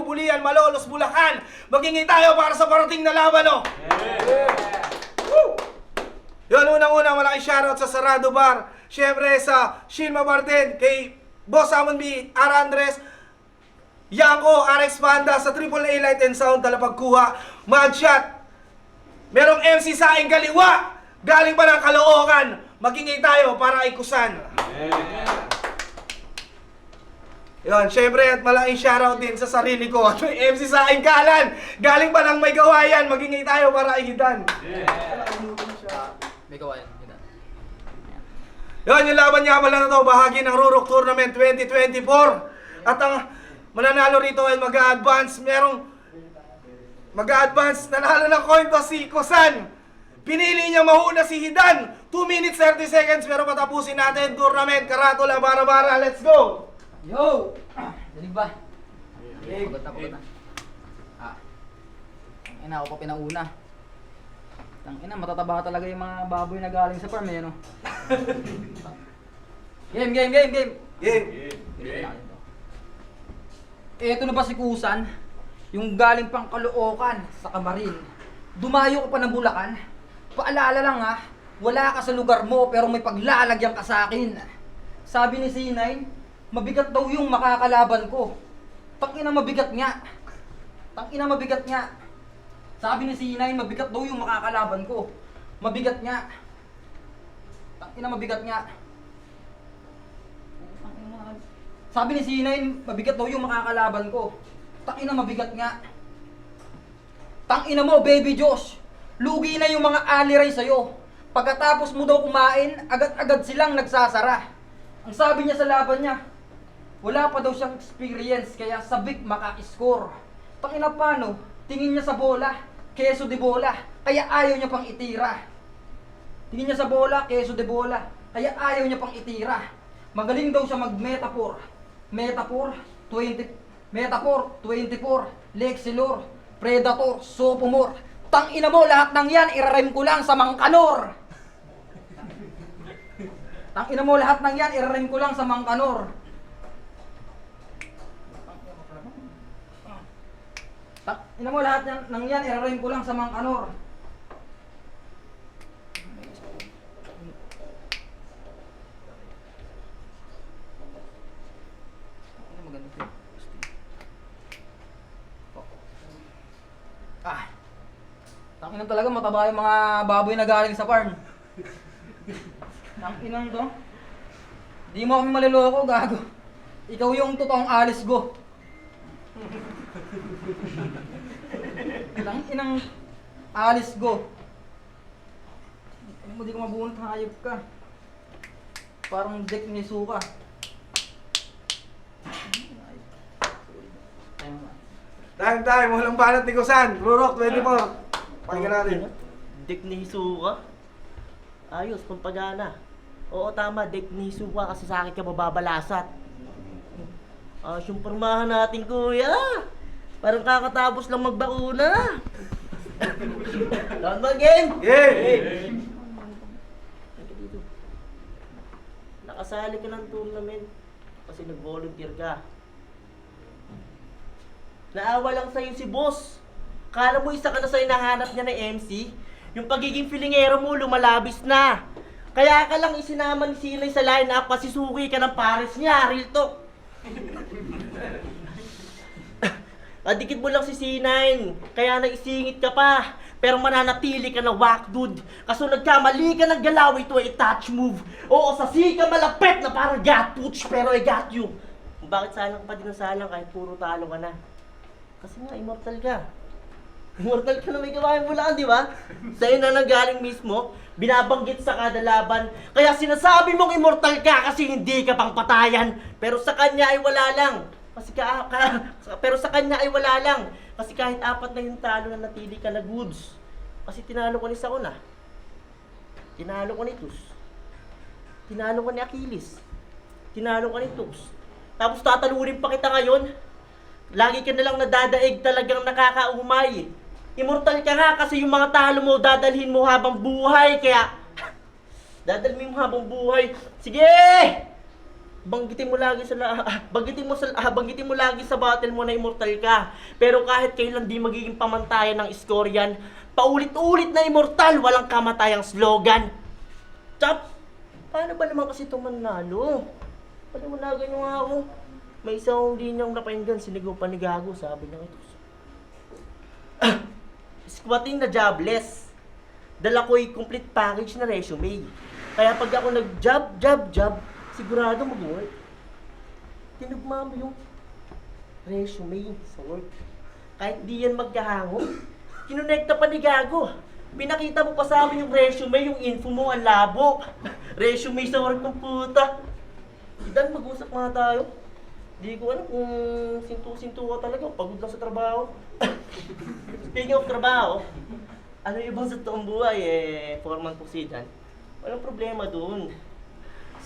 Bulian, Malolos, Bulacan. Magingay tayo para sa parating na laban, oh! Yun, unang-una, malaking shoutout sa Sarado Bar. Siyempre sa Shilma Barden, kay Boss Amon B, Ara Andres, Yanko, RX Panda, sa AAA Light and Sound, Talapagkuha, Mudshot. Merong MC Saing Kaliwa, galing pa ng Caloocan. Magingay tayo para ikusan. Yun, syempre at malaking shoutout din sa sarili ko. MC Saing Kalan, galing pa ng May Gawayan. Magingay tayo para ihidan. May kawayan. Yun, yung laban niya pala na to, bahagi ng Rurok Tournament 2024. At ang mananalo rito ay mag-a-advance. Merong mag-a-advance, nanalo ng coin to si Kusan. Pinili niya mahuna si Hidan. 2 minutes 30 seconds, pero patapusin natin tournament. Karatula, bara-bara, let's go! Yo! Dalig ba? Pagod na. Ang ina, ako pa pinauna. Ang ina, matataba talaga yung mga baboy na galing sa farm, eh, no? Game! Game! Eto na ba si Kusan? Yung galing pang Caloocan sa Kamarin. Dumayo ka pa ng Bulacan. Paalala lang ha, wala ka sa lugar mo pero may paglalagyan ka sa akin. Sabi ni C9, mabigat daw yung makakalaban ko. Tangina mabigat nga. Sabi ni C9, mabigat daw yung makakalaban ko. Mabigat nga. Tangina mabigat nga. Sabi ni C9, mabigat daw yung makakalaban ko. Tangina mabigat nga. Tangina mo, Baby Josh. Lugi na yung mga aliray sa'yo. Pagkatapos mo daw kumain, agad-agad silang nagsasara. Ang sabi niya sa laban niya, wala pa daw siyang experience, kaya sabik maka-score. Tangina paano? Tingin niya sa bola, keso de bola, kaya ayaw niya pang itira. Tingin niya sa bola, keso de bola, kaya ayaw niya pang itira. Magaling daw siya mag-metaphor. Metaphor 24, Lexilor, Predator, Sophomore. Tangina mo, lahat ng yan, irarem ko lang sa Mangkanor. Tangina mo, lahat ng yan, irarem ko lang sa Mangkanor. Tangina mo, lahat ng yan, irarem ko lang sa Mangkanor. Tanginang talaga mataba yung mga baboy na galing sa farm. Tanginang to. Di mo kami maliloko, gago. Ikaw yung totoong Alice Go. Tanginang Alice Go. Hindi ko mabunot, hayop ka. Parang Jack ni Suka. Time, walang banat ni Kusan. Rurok 24. Pakinggan natin. Dek ni Hisuka. Ayos, pampagana. Oo, tama, dek ni Hisuka kasi sa akin ka mababalasat. Ayos yung pormahan natin, kuya. Parang kakatapos lang magbakuna. Lawan ba, gang? Yeah! Nakasali ka ng tournament kasi nag-volunteer ka. Naawa lang sa'yo si boss. Kala mo isa ka na sa hinahanap niya ng MC? Yung pagiging filingero mo lumalabis na. Kaya ka lang isinama ni Sinay sa line-up kasi suki ka ng pares niya, real talk. Adikit mo lang si C9, kaya naisingit ka pa. Pero mananatili ka na whack dude. Kaso nagkamali ka ng galaw, ito ay touch move. Oo, sa C ka malapit na parang got touch, pero I got you. Bakit salang pa din ang salang kahit puro talo ka na? Kasi nga, immortal ka. Immortal ka na may gawain mo lang, di ba? Sa'yo na nanggaling mismo, binabanggit sa kada laban. Kaya sinasabi mong immortal ka kasi hindi ka pang patayan. Pero sa kanya ay wala lang. Pero sa kanya ay wala lang. Kasi kahit 4 na yung talo na natili ka na goods. Kasi tinalo ko ni Sauna. Tinalo ko ni Tus. Tinalo ko ni Achilles. Tinalo ko ni Tux. Tapos tatalurin pa kita ngayon. Lagi ka nalang nadadaig, talagang nakakaumay. Immortal ka nga kasi yung mga talo mo dadalhin mo habang buhay. Kaya dadalhin mo habang buhay. Sige! banggitin mo lagi sa battle mo na immortal ka. Pero kahit kailan di magiging pamantayan ng score yan, paulit-ulit na immortal, walang kamatayang slogan. Chap, paano ba naman kasi ito manalo? Paliwanagan nyo nga ako. May isang linyang napahinggan, sinigaw pa ni Gago, sabi niya ito. Squatting na jobless. Dala ko'y complete package na resume. Kaya pag ako nag-job, sigurado mag-work. Tinugma mo yung resume sa work. Kahit di yan magkahango, kinonekta pa ni Gago. Pinakita mo pa sa amin yung resume, yung info mo, ang labo. Resume sa work ng puta. Idan, mag-usap nga tayo. Di ko alam kung sintu-sintu ka talaga, pagod lang sa trabaho. Speaking of trabaho, ano yung ibang sa toong buhay foreman po si Dan. Walang problema dun.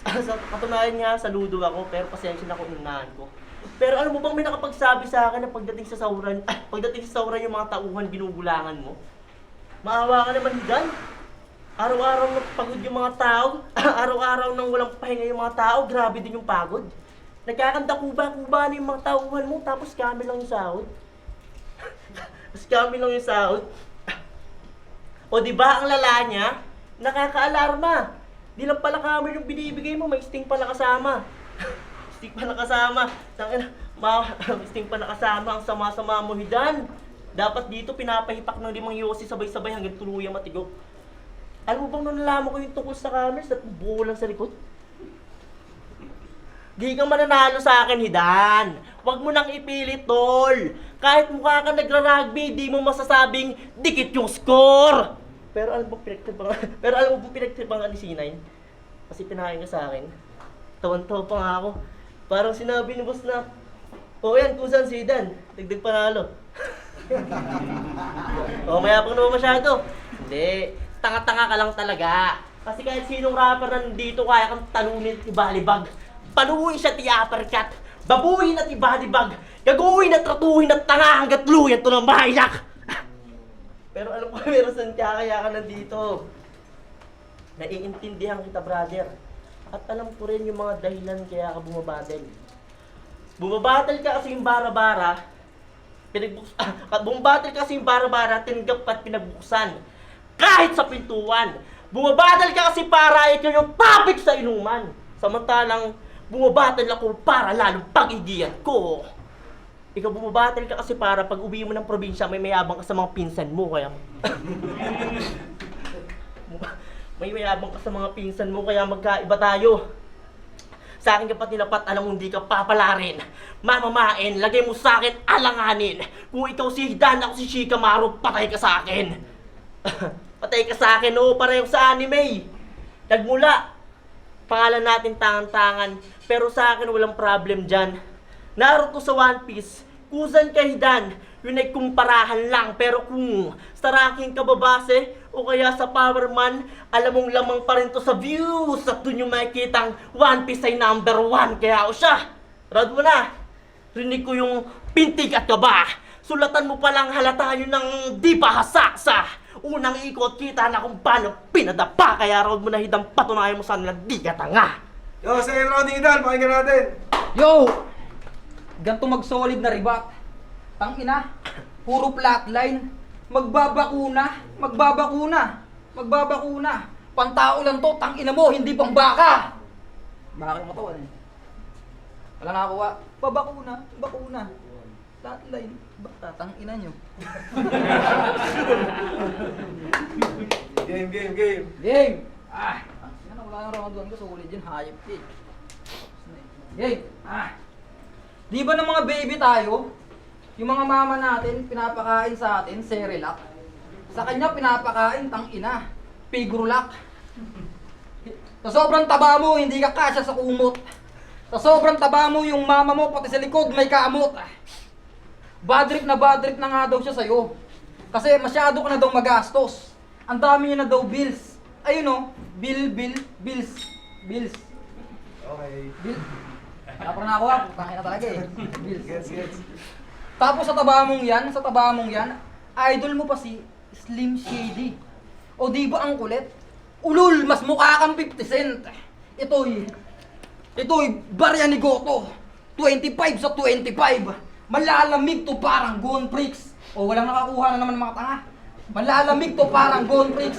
Sa katunayan nga, saludo ako, pero pasensya na kung unahan ko. Pero alam mo bang may nakapagsabi sa akin na pagdating sa sauran yung mga tauhan binubulangan mo? Maawa ka naman, Dan. Araw-araw na pagod yung mga tao. Araw-araw nang walang pahinga yung mga tao, grabe din yung pagod. Nagkakanta kuba-kuba na yung mga tauhan mo, tapos kami lang yung sahod. O di ba ang lala niya? Nakaka-alarma. Di lang pala kami yung binibigay mo, may sting pala kasama. Sting pala kasama. Sting pala kasama, ang sama-sama mo, Hidan. Dapat dito pinapahipak ng 5 yosi sabay-sabay hanggang tuluyang matigok. Alam mo bang nung nalaman ko yung tungkol sa cameras at buo lang sa likod? Di ka mananalo sa akin, Hidan. Huwag mo nang ipilit, tol. Kahit mukha ka nagra-rugby, di mo masasabing dikit yung score. Pero alam mo pinagtripangan ni C9? Kasi pinahain ka sa akin. Tawan-tawa pa nga ako. Parang sinabi ni boss na, o yan, kung saan si Hidan, dagdag panalo. O, mayapang naman masyado. Hindi, tanga-tanga ka lang talaga. Kasi kahit sinong rapper na nandito, kaya kang talunin at ibalibag. Paluin siya at i-uppercut. Babuhin at ibalibag. Gaguhin at tratuhin at tanga hanggat luyan to ng mahayak. Pero alam ko, meron saan kaya ka nandito. Naiintindihan kita, brother. At alam ko rin yung mga dahilan kaya ka bumabattle. Bumabattle ka kasi yung bara-bara, tinanggap at pinabuksan. Kahit sa pintuan. Bumabattle ka kasi para ikaw yung topic sa inuman. Samantalang, bumabattle ako para lalong pag-igiyan ko. Ikaw bumabattle ka kasi para pag uwi mo ng probinsya, may mayabang ka sa mga pinsan mo, kaya... may mayabang ka sa mga pinsan mo, kaya magkaiba tayo. Sa akin kapat nilapat, alam mo hindi ka papalarin. Mamamain, lagay mo sa akin, alanganin. Kung ikaw si Hidan, ako si Shikamaru, patay ka sa akin. Patay ka sa akin, oo, pareho sa anime. Nagmula, pangalan natin tangan-tangan, pero sa akin walang problem dyan. Naruto sa One Piece, kusan kay Hidan, yun ay kumparahan lang, pero kung sa ranking kababase, o kaya sa Power Man, alam mong lamang pa rin to sa views, at dun yung makikitang One Piece ay #1, kaya o siya, round mo na. Rinig ko yung pintig at kaba, sulatan mo palang halata yun ng di pa hasaksa. Unang ikot, kita na kung paano pinadapa, kaya round mo na Hidan, patunayan mo sana na di ka tanga. Yo, second round ni Hidan, pakinggan natin. Yo! Ganto mag-solid na ribat. Tangina, puro flatline. Magbabakuna. Pantao lang to, tangina mo, hindi pang baka. Bakit mo to, ano? Wala nakakuha. Bakuna. Flatline. Baka, tangina nyo. Game! Ano, wala nang round 1 ko, solid yun, hayop eh. Game! Di ba ng mga baby tayo, yung mga mama natin, pinapakain sa atin, Cerelac. Sa kanya, pinapakain, tangina, Pigrulac. Sa sobrang taba mo, hindi ka kasya sa kumot. Sa sobrang taba mo, yung mama mo, pati sa likod, may kamot. Bad trip na nga daw siya sa'yo. Kasi masyado ka na daw magastos. Ang dami niya na daw bills. Ayun o, bills. Okay. Tapos na ako putangin na talaga eh. Bills. Gets. Tapos sa taba mong yan, idol mo pa si Slim Shady. O di ba ang kulit? Ulul, mas mukha kang 50 Cent. Ito'y Ito'y barya ni Goto. 25 sa 25. Malalamig to parang Gone Freaks. O, walang nakakuha na naman ng mga tanga. Malalamig to parang Gone Freaks.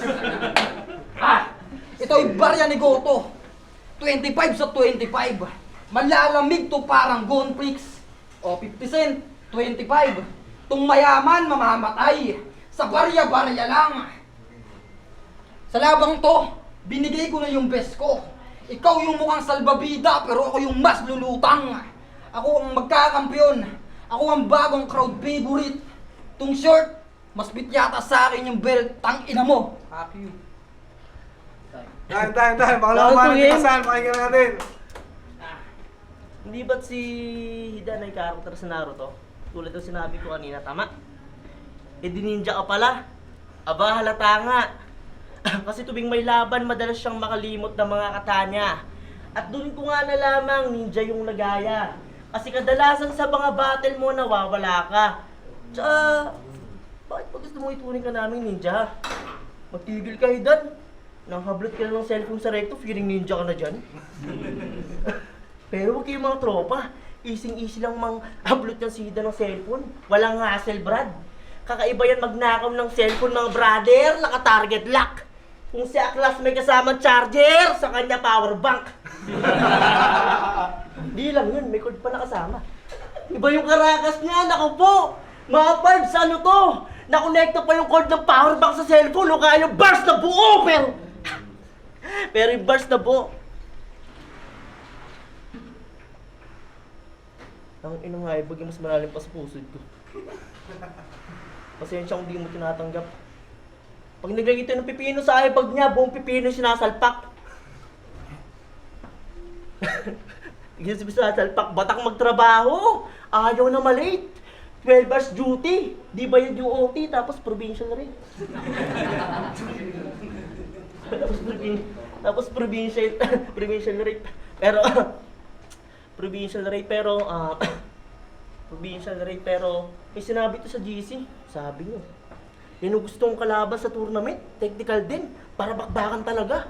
Ito'y barya ni Goto. 25 sa 25. Malalamig to parang Gone Freaks. O, 50 cent, 25. Tung mayaman mamamatay. Sa barya-barya lang. Sa labang to, binigay ko na yung best ko. Ikaw yung mukhang salbabida, pero ako yung mas lulutang. Ako ang magkakampiyon. Ako ang bagong crowd favorite. Tung short, mas bit yata sa akin yung belt. Tang ina mo. Fuck you. Time. Baka Lahat naman to, eh. natin pakinggan natin. Hindi ba't si Hidan ay karakter sa Naruto? Tulad ng sinabi ko kanina, tama? Eh di ninja ka pala. Aba, halata nga. Kasi tuwing may laban, madalas siyang makalimot ng mga kata niya. At doon ko nga nalamang ninja yung nagaya. Kasi kadalasan sa mga battle mo, nawawala ka. Tsaka, bakit pa gusto mo ituring ka namin ninja? Magtigil ka, Hidan. Nang hablot ka na ng cellphone sa recto, feeling ninja ka na dyan. Pero huwag kayong mga tropa. Easy lang mang hablot ng sida ng cellphone. Walang hassle, Brad. Kakaiba yan magnakaw ng cellphone, mga brother. Naka-target lock. Kung si Aklas may kasamang charger, sa kanya power bank. Di lang yun, may code pa nakasama. Iba yung karakas niya, naku po. Mga parts, ano to? Nakonekta pa yung code ng power bank sa cellphone. O kaya yung burst na buo, pero yung burst na buo. Ang ina nga, ibagay mas malalim pa sa pusod ko. Pasensya kung di mo tinatanggap. Pag naglagay ito ng pipino sa iPad niya, buong pipino sinasalpak. Hindi sinasalpak, batak magtrabaho. Ayaw na malate. 12 hours duty. Di bayad yung OT, tapos provincial rate. tapos provincial rate. Pero, provincial rate pero may sinabi to sa GC. Sabi nyo, yun ang gustong kalaban sa tournament, technical din, para bakbakan talaga.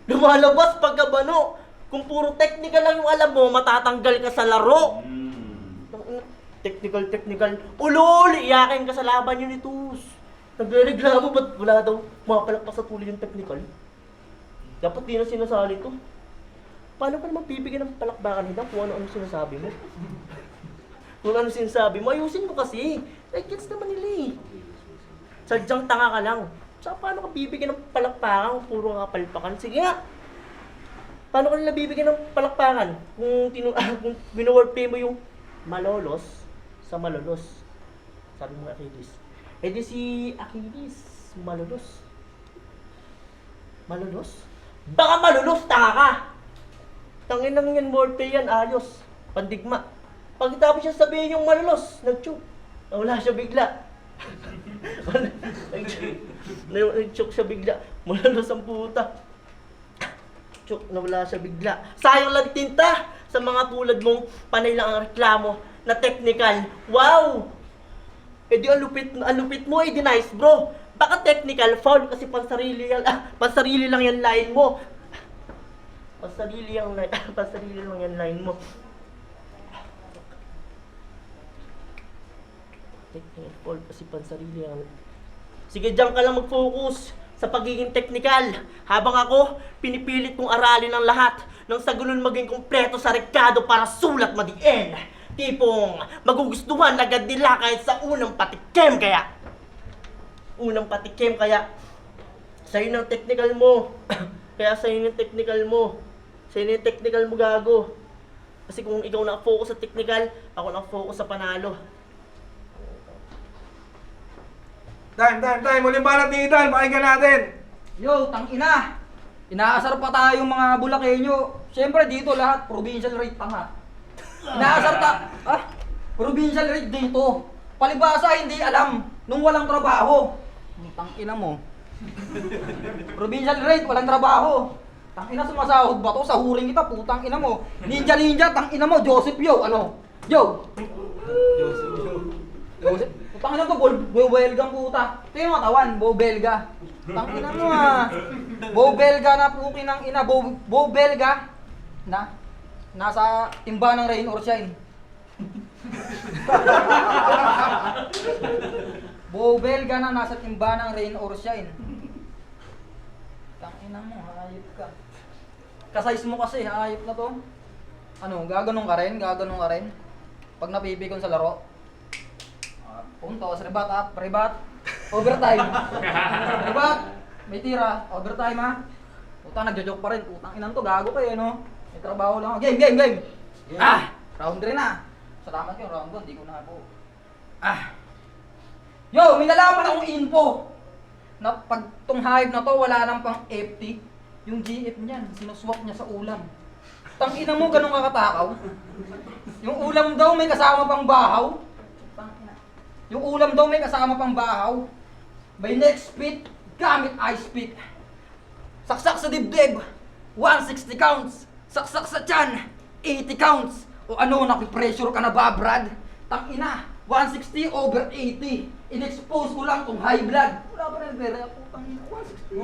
Lumalabas pagkabano. Kung puro technical lang yung alam mo, matatanggal ka sa laro. Technical. Ululi, iyakin ka sa laban yun ni Tus. Nagre-reklamo, ba't wala daw mapalakpas sa tuloy yung technical? Dapat di na sinasali to. Paano ka naman bibigyan ng palakbakan nila kung ano-ano sinasabi mo? Kung ano sinasabi mo, ayusin mo kasi. Like, gets naman nila eh. Sadyang tanga ka lang. Saka paano ka bibigyan ng palakpakan kung puro kapalpakan? Sige nga. Paano ka nila bibigyan ng palakpakan kung kung binowordplay mo yung malolos sa malolos? Sabi mo Achilles. Eh di si Achilles, malolos. Malolos? Baka malolos, tanga ka! Tangin lang yan, wordplay yan, ayos. Pandigma. Pagkatapos siya sabihin yung malolos, nag-choke. Nawala siya bigla. Nag-choke siya bigla. Malolos ang puta. Choke, nawala siya bigla. Sayang lang tinta sa mga tulad mong panay lang ang reklamo na technical. Wow! Eh di ang lupit mo, eh di nice bro. Baka technical foul kasi pansarili lang yan line mo. Pansarili lang yan line mo. Technical foul kasi pansarili yan. Sige, diyan ka lang mag-focus sa pagiging technical. Habang ako, pinipilit kong aralin ang lahat nang sa ganun maging kumpleto sa rekado para sulat madiin. Tipong magugustuhan agad nila kahit sa unang patikim kaya. Sa'yo ng technical mo. Kaya sa'yo ng technical mo. Sa'yo yung technical mo, gago. Kasi kung ikaw naka-focus sa technical, ako naka-focus sa panalo. Time. Muling balat ni Idan, pakinggan natin. Yo, tangina. Inaasar pa tayong mga Bulakenyo. Siyempre dito lahat, provincial rate tanga. Provincial rate dito. Palibasa hindi alam nung walang trabaho. Tangina mo. Provincial rate, walang trabaho. Tangina, sumasahod ba to? Sa huring kita, putang ina mo. Ninja, tangina mo, Joseph yo, ano? Yo! Joseph? Tangina to, Bobelgang puta. Ito yung katawan, Bobelga. Tangina mo ah. Bobelga na pukin ng ina, Bobelga. Na? nasa timba ng rain or shine. Bobel ka na, nasa timba ng rain or shine. Tangina mo, hayop ka. Kasize mo kasi, hayop na to. Ano, gaganon ka rin? Gaganon ka rin? Pag napipikon sa laro? Puntos, rebat up, rebat. Overtime. Rebat. May tira, overtime ha. Puta, nagjo-joke pa rin. Putang inan to, gago kayo, no? May trabaho lang. Game, game, game! Ah! Round 3 na. Salamat yun, round 1, di ko na po. Ah! Yo, may nalaman akong info. Na pag tong hype na to, wala nang pang FT. Yung GF niyan, sinuswap niya sa ulam. Tangina mo, ganun kakatakaw. Yung ulam daw may kasama pang bahaw. Tangina. Yung ulam daw may kasama pang bahaw. By next spit, gamit ice pick. Saksak sa dibdib, 160 counts. Saksak sa tiyan, 80 counts. O ano, nakipressure ka na ba, Brad? Tangina, 160 over 80. In-expose ko lang tong high blood. Wala pa rin pera. Putang ina, 160.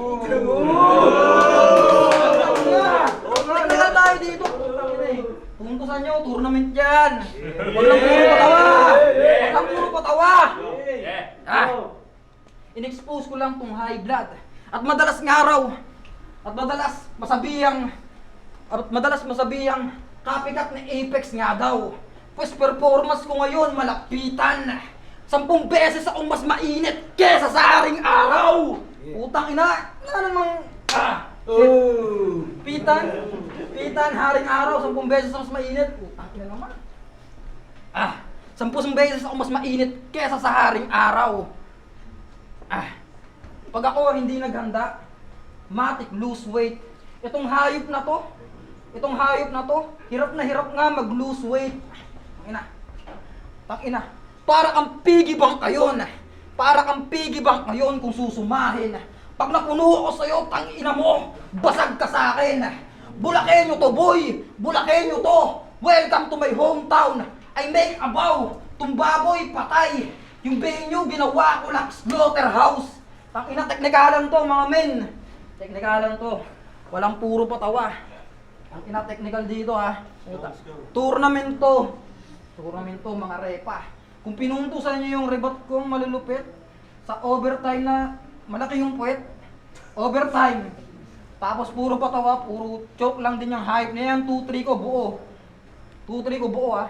Tingnan na tayo dito. Putang ina eh. Puntusan nyo, tournament yan. Huwag lang puro patawa. Huwag lang puro patawa. Ah. In-expose ko lang tong high blood. At madalas masabihang copycat na Apex nga daw. Pues performance ko ngayon malapitan. 10 beses akong mas mainit kesa sa haring araw. Putang ina, namang Pitan, haring araw, 10 beses ako mas mainit. Putang ina naman. 10 beses ako mas mainit kesa sa haring araw. Pag ako hindi naghanda, matik lose weight. Itong hayop na to, hirap na hirap nga mag-lose weight. Tangina. Para kang piggy bank ngayon kung susumahin. Pag napuno ako sa'yo, tangina mo, basag ka sa akin. Bulakenyo to, boy! Bulakenyo to! Welcome to my hometown! I make a vow! Tumbaboy, patay! Yung venue, ginawa ko lang slaughterhouse! Tangina, teknikalan to, mga men! Teknikalan to. Walang puro patawa. Tangina, technical dito, ha? Tournament to, mga repa. Kung pinuntusan niyo yung rebat kong malulupit, sa overtime na malaki yung puwet, overtime. Tapos puro patawa, puro choke lang din yung hype na yan. 2-3 ko buo. 2-3 ko buo ha.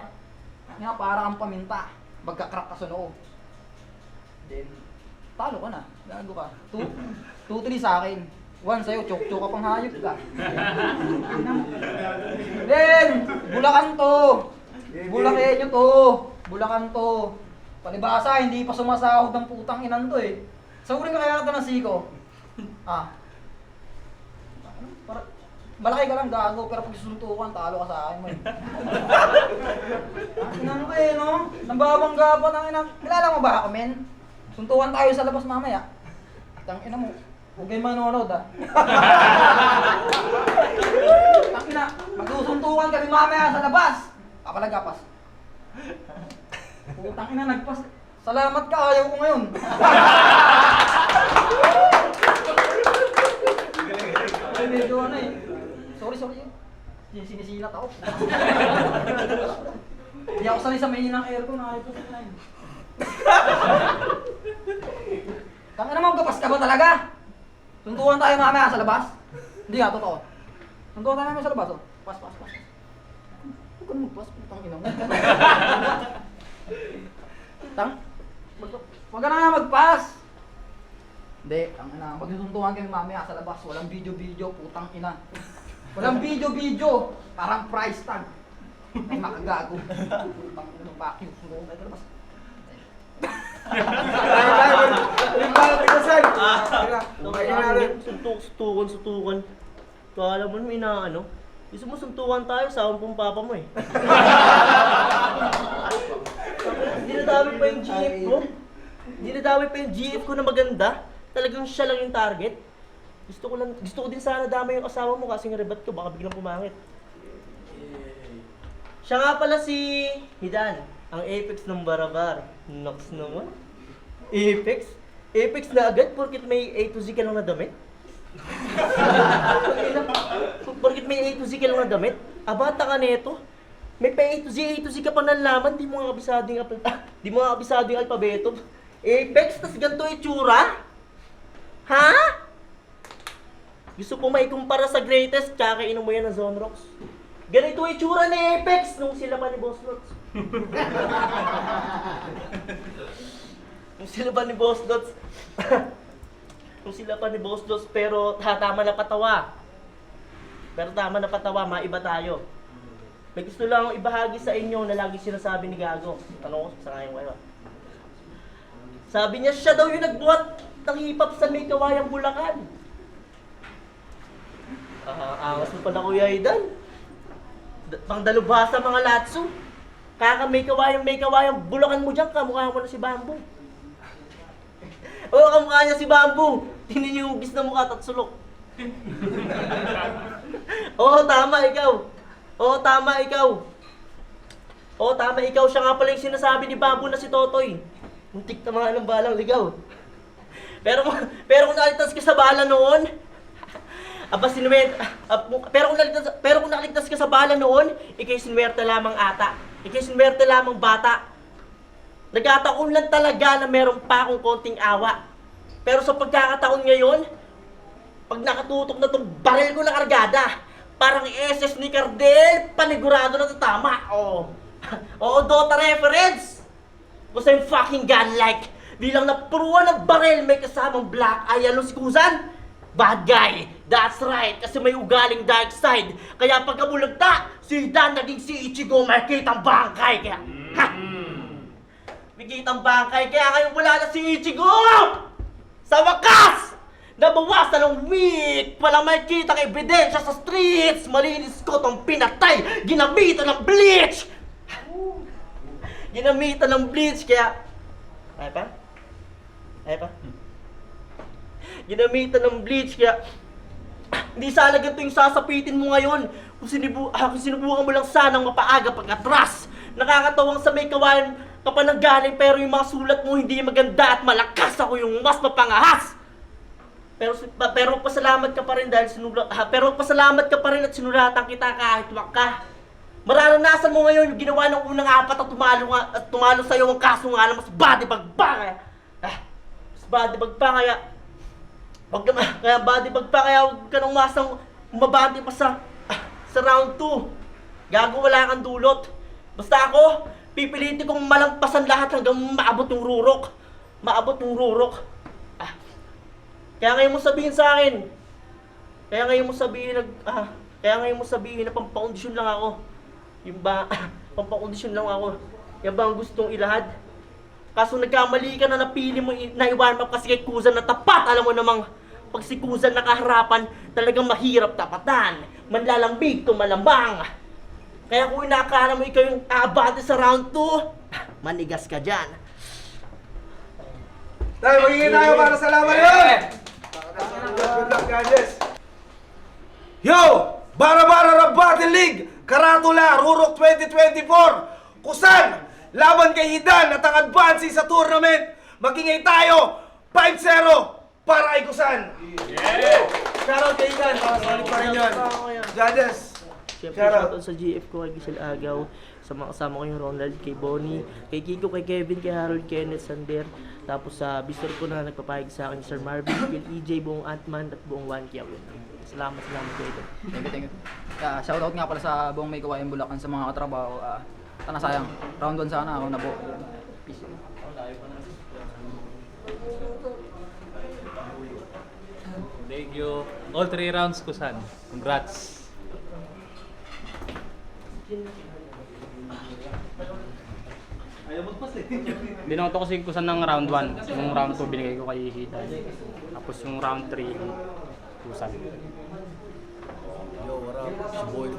Nga para kang paminta. Magka-crack ka sa noo. Then, talo ka na. Gago ka. 2-3 sa akin. 1 sa'yo, choke-choke ka pang hayop ka. Then, Bulacan to. Bulakenyo to. Bulacan to. Palibasa, hindi pa sumasahod ng putang inan to eh. Sagurin ka kaya ito ng siko. Malaki ka lang gago, pero pag susuntukan, talo ka sa akin mo eh. Inan ko eh, no? Nambabangga pa ng inang. Kilala mo ba ako, men? Suntukan tayo sa labas mamaya. Tangina mo, huwag kayo manonood ah. Tangina, magsusuntukan ka rin mamaya sa labas. Kapalagapas. Putang ina, nagpas. Salamat ka, ayaw ko ngayon. Medyo ano eh. Sorry. Sinisilat ako. Hindi ako sanay sa mahinang aircon, ayaw ko sinay. Tangina mo, gapas ka ba talaga? Tuntukan tayo mamaya sa labas? Hindi nga, totoo. Tuntukan tayo mamaya sa labas, oh. Pas. Huwag ka magpas, putang ina mo. Huwag ka na nga magpas! Hindi, magsusuntukan kami mamaya sa labas. Walang video, putang ina. Walang video, parang price tag. Ay makagago. Putang ina ng vacuum. Suntukan tayo sa labas. Suntukan. Kala mo may inaano. Gusto mo suntukan tayo sa pong papa mo eh. Dinadami pa yung GF ko. Dinadami pa yung GF ko na maganda. Talagang siya lang yung target. Gusto ko din sana dama yung asawa mo kasi ng rebat ko, baka biglang pumangit. Siya nga pala si Hidan, ang Apex ng Barabar. Nox naman. Apex? Apex na agad porkit may A to Z ka lang na damit? Porkit may A to Z ka lang na damit? Abata ka nito? May A to Z ka pa nalaman, di mo nga kabisado yung, di mo nga kabisado yung alpabeto. Apex, tas ganito itsura? Ha? Gusto po maikumpara sa greatest, kakainom mo yan ng Zone Rocks. Ganito itsura ni Apex nung sila pa ni Boss Lots. Nung sila pa ni Boss Lots. Nung sila pa ni Boss Lots, pero tama na patawa. Pero tama na patawa, maiba tayo. May gusto lang akong ibahagi sa inyo na lagi sinasabi ni Gago. Tanong ko sa kanyang kayo. Sabi niya, siya daw yung nagbuhat ng hip-hop sa May Kawayang Bulacan. Angas mo pala Kuya Aidan. Pangdalubhasa mga latso. Kaka May Kawayang Bulacan mo dyan, kamukha mo na si Bamboo. Oo, kamukha niya si Bamboo. Tingnan niyo yung bis na mukha at sulok. Oo, tama ikaw. Oo, tama ikaw. Oo, tama ikaw. Siya nga pala yung sinasabi ni Bamboo na si Totoy. Muntik na mga anong balang ligaw. Pero kung nakaligtas ka sa bala noon, pero kung nakaligtas ka sa bala noon, ikay sinwerte lamang ata. Ikay sinwerte lamang bata. Nagkataon lang talaga na meron pa akong konting awa. Pero sa pagkakataon ngayon, pag nakatutok na tong baril ko na kargada, parang SS ni Cardel, panigurado na tatama. Oo. Oo, Dota reference. Kasi I'm fucking godlike. Bilang napuruan ng baril, may kasamang black eye. Ano si Kuzan? Bad guy. That's right. Kasi may ugaling dark side. Kaya pagkabulagta, si Dan naging si Ichigo, may kitang bangkay. Kaya, ha? May kitang bangkay. Kaya ngayon wala na si Ichigo! Sa wakas! Nabawasan ng week! Walang makikita ng ebidensya sa streets! Malinis ko tong pinatay! Ginamitan ng bleach! Ginamitan ng bleach, kaya... Ay pa? Ginamitan ng bleach, kaya... Hindi sana ganito yung sasapitin mo ngayon kung sinubukan mo lang sanang mapaaga pag-atras. Nakakatawang sa May Kawayan ka pa nanggaling pero yung mga sulat mo hindi maganda at malakas ako yung mas mapangahas! Pero pasalamat ka pa rin dahil pasalamat ka pa rin at sinulatan kita kahit wag ka. Mararanasan mo ngayon yung ginawa ng unang apat at tumalo sa iyo ang kaso nga na mas body bag pa kaya. Mas body bag pa kaya. Huwag ka nang masang umabante pa sa round 2. Gago, wala kang dulot. Basta ako, pipilitin kong malampasan lahat hanggang maabot yung rurok. Kaya ngayon mo sabihin sa akin. Kaya ngayon mo sabihin na pampakondisyon lang ako. Yung ba, pampakondisyon lang ako. Yan ba ang gustong ilahad? Kaso nagkamali ka na napili mo na iwan mo kasi kay Kuzan na tapat. Alam mo namang pag si Kuzan nakaharapan, talagang mahirap tapatan. Manlalambig, tumalambang. Kaya kung inakala mo ikaw yung abante sa round 2, manigas ka dyan. Tayo, magiging tayo para sa laban yun! Good luck, Gadgets! Yo! Bara-bara Rap Battle League! Karatula, Rurok 2024! Kusan! Laban kay Hidan at ang advance sa tournament! Magingay tayo! 5-0 para kay Kusan! Yeah! Shoutout kay Hidan! Solid pa rin yun! Gadgets! Siyempre, shoutout sa GF ko, kay Giselle Agaw, sa mga kasama ko yung Ronald, kay Bonnie, kay Kiko, kay Kevin, kay Harold, Kenneth, Sander, tapos sa bisor ko na nagpapahig sa akin, Sir Marvin, Phil, EJ, buong Antman, at buong One Kiaw. Salamat kayo ito. Thank you. Shoutout nga pala sa buong May Kawayang Bulacan sa mga katrabaho. Sana sayang. Round 1 sana ako nabuo. Peace. Thank you. All 3 rounds, Kusan. Congrats. Binoto ko si Kusan ng round 1. Yung round 2 binigay ko kay Hita. Tapos yung round 3, Kusan. Yo, what up? Si Boy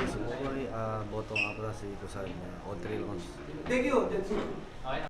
Boto nga pala si Kusan. All 3 rounds. Thank you!